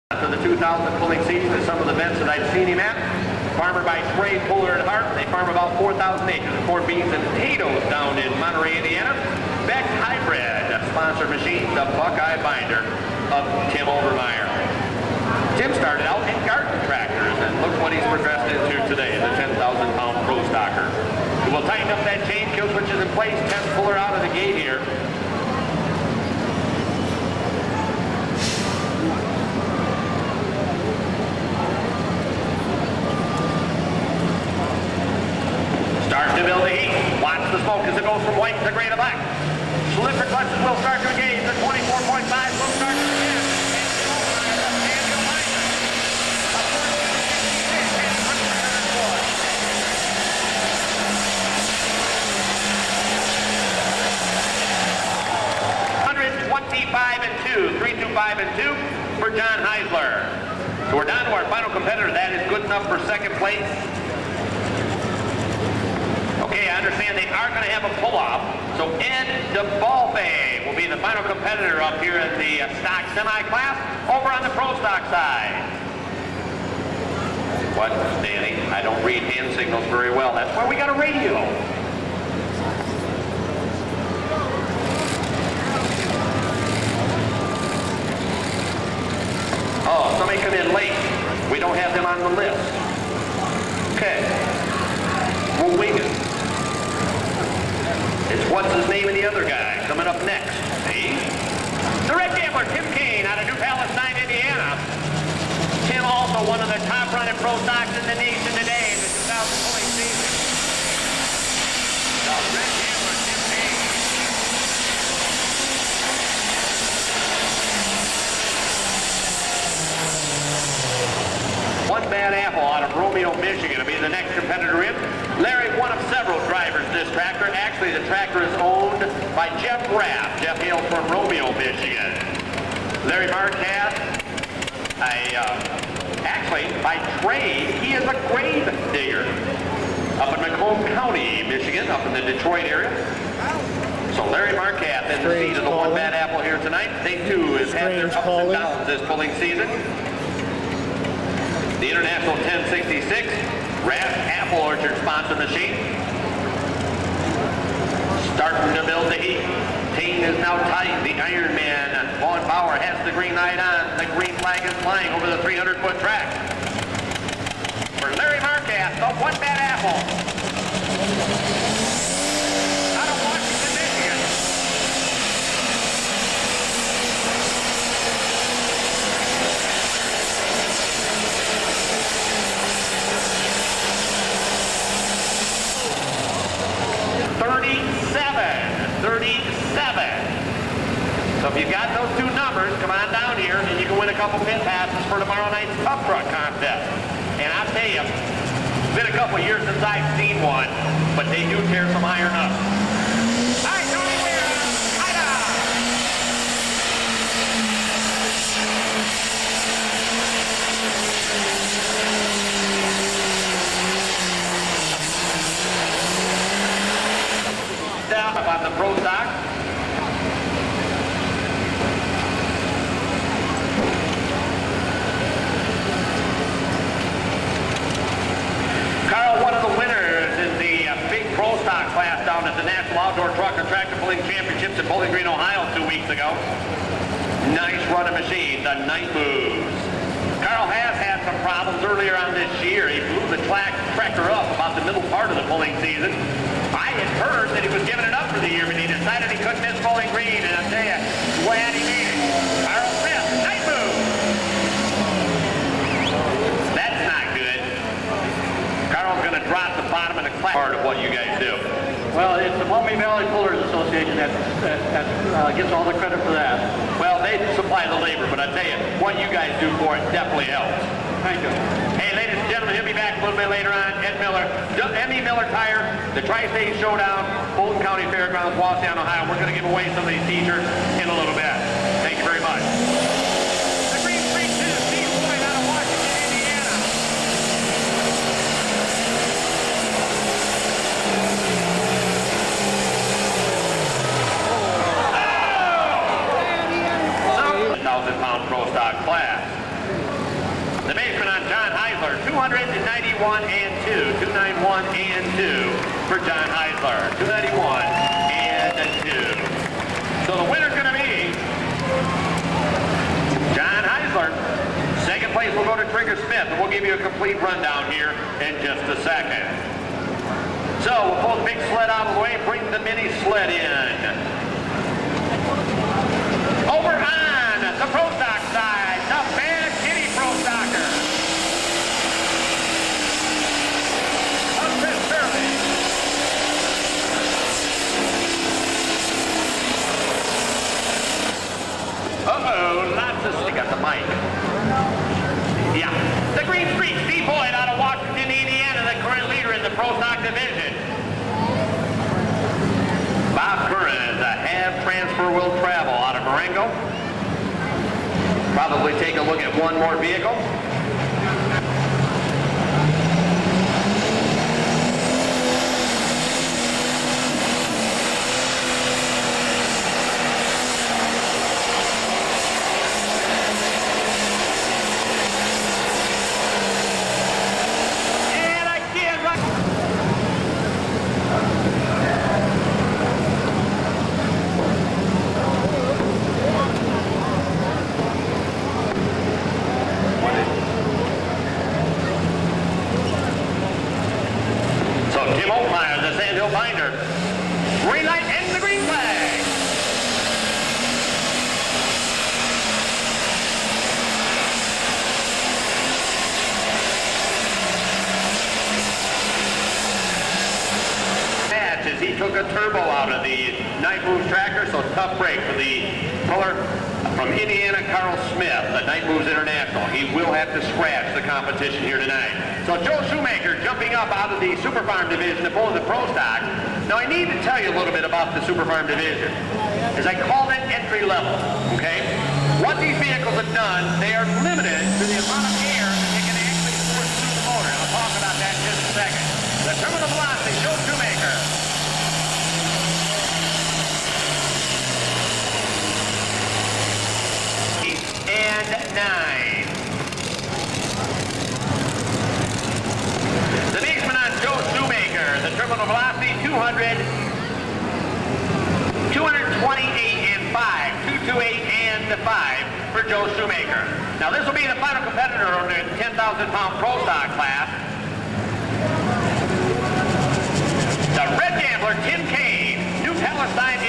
To the 2000 pulling season is some of the events that I've seen him at. Farmer by trade, Puller and Hart. They farm about 4,000 acres of corn, beans, and potatoes down in Monterey, Indiana. Beck Hybrid, a sponsor machine, the Buckeye Binder of Tim Overmeyer. Tim started out in garden tractors, and look what he's progressed into today, the 10,000-pound Pro Stocker. We'll tighten up that chain, kill switches in place, test Puller out of the gate here. Starts to build the heat. Watch the smoke as it goes from white to gray to black. Slipper clutches will start to engage. The 24.5 will start to begin. and 2, 325 and 2 for John Heisler. So we're down to our final competitor. That is good enough for second place. Okay, I understand they are going to have a pull-off. So Ed DeBalfe will be the final competitor up here in the stock semi-class over on the pro stock side. What, Danny? I don't read hand signals very well. That's why we got a radio. Oh, somebody come in late. We don't have them on the list. Okay. We'll wing it. It's what's his name and the other guy coming up next. See? The Red Gambler, Tim Kane out of New Palestine, Indiana. Tim also one of the top running pro stocks in the nation today in the 2020 season. The Red Gambler, Tim Kane. One Bad Apple out of Romeo, Michigan will be the next competitor in. Larry, one of several drivers this tractor. Actually, the tractor is owned by Jeff Rapp. Jeff hails from Romeo, Michigan. Larry Marquez, actually, by trade, he is a grave digger up in Macomb County, Michigan, up in the Detroit area. So Larry Marquez in the seat of the One Bad Apple here tonight. They too have had their ups and downs this pulling season. The International 1066 Rapp Apple Orchard sponsor machine. Starting to build the heat. Team is now tight. The Iron Man, Vaughn Bauer, has the green light on. The green flag is flying over the 300-foot track. For Larry Marquez, the One Bad Apple. Out of Washington, Michigan. So if you've got those two numbers, come on down here and you can win a couple pit passes for tomorrow night's Tough Truck contest. And I'll tell you, it's been a couple years since I've seen one, but they do tear some iron up. All right, Tony, we're down about the pro stock. Carl, one of the winners in the big pro stock class down at the National Outdoor Truck and Tractor Pulling Championships in Bowling Green, Ohio 2 weeks ago. Nice running machine, the Night Moves. Carl has had some problems earlier on this year. He blew the tractor up about the middle part of the pulling season. I had heard that he was giving it up for the year, but he decided he couldn't miss Bowling Green, and I'll tell you, glad he made it. Carl Smith, Night Moves. That's not good. Carl's going to drop the bottom of the class. Part of what you guys do. Well, it's the Maumee Valley Pullers Association that gets all the credit for that. Well, they supply the labor, but I tell you, what you guys do for it definitely helps. Thank you. Hey, ladies and gentlemen, he'll be back a little bit later on. Ed Miller, M.E. Miller Tire, the Tri-State Showdown, Fulton County Fairgrounds, Wauseon, Ohio. We're going to give away some of these t-shirts in a little bit. Thank you very much. The Green Street 2, Steve Boyd out of Washington, Indiana. Oh! 1,000-pound pro stock class. The baseman on John Heisler, 291 and 2. 291 and 2 for John Heisler. 291 and 2. So the winner's going to be John Heisler. Second place will go to Trigger Smith, and we'll give you a complete rundown here in just a second. So we'll pull the big sled out of the way, bring the mini sled in. Over on the Pro Stock side, the Bad Kitty Pro Stocker. Of Chris Sterling. Uh-oh, lots of stick at the mic. Yeah, the Green Streak, Steve Boyd out of Washington, Indiana, the current leader in the Pro Stock division. Bob Curran, the Have Transfer Will Travel out of Marengo. Probably take a look at one more vehicle. Binder. Green light and the green flag. Match as he took a turbo out of the Night Moves tractor, so tough break for the puller from Indiana, Carl Smith, the Night Moves International. He will have to scratch the competition here tonight. So Joe Shoemaker jumping up out of the Super Farm division to pull the Pro Stock. Now I need to tell you a little bit about the Super Farm division. As I call it entry level, okay? What these vehicles have done, they are limited to the amount of air that they can actually force through the motor. I'll talk about that in just a second. The terminal velocity, Joe Shoemaker. And 9. The baseman on Joe Shoemaker, the terminal velocity 228 and 5. 228 and 5 for Joe Shoemaker. Now this will be the final competitor on the 10,000-pound Pro Stock class. The Red Gambler, Tim Kane, New Palestine,